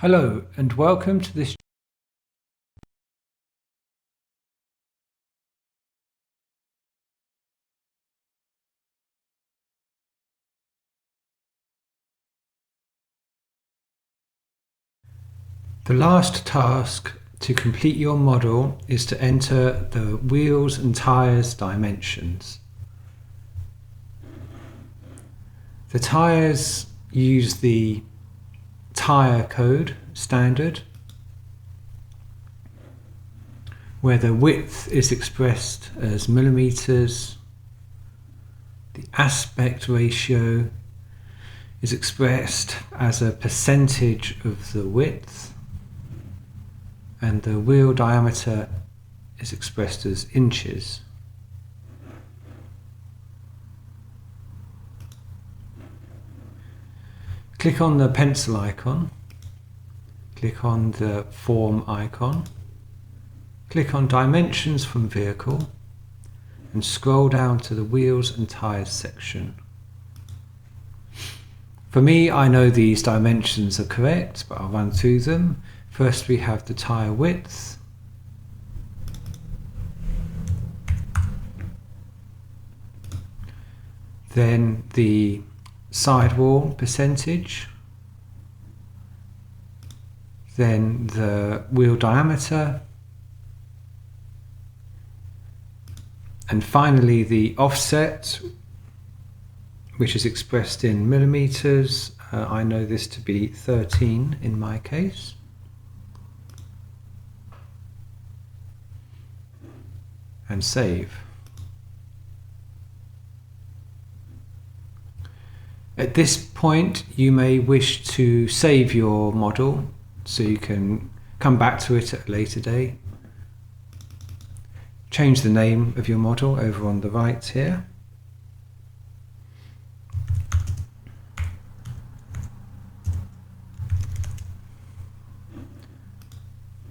Hello and welcome to this. The last task to complete your model is to enter the wheels and tyres dimensions. The tyres use the tyre code standard, where the width is expressed as millimeters, the aspect ratio is expressed as a percentage of the width, and the wheel diameter is expressed as inches. Click on the pencil icon, click on the form icon, click on dimensions from vehicle and scroll down to the wheels and tyres section. For me, I know these dimensions are correct, but I'll run through them. First we have the tyre width, then the sidewall percentage, then the wheel diameter, and finally the offset, which is expressed in millimeters. I know this to be 13 in my case. And save. At this point, you may wish to save your model so you can come back to it at a later date. Change the name of your model over on the right here.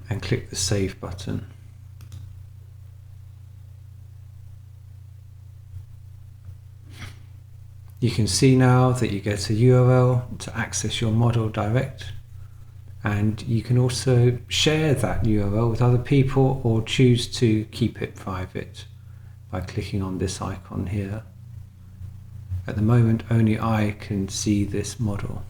And click the Save button. You can see now that you get a URL to access your model direct, and you can also share that URL with other people or choose to keep it private by clicking on this icon here. At the moment, only I can see this model.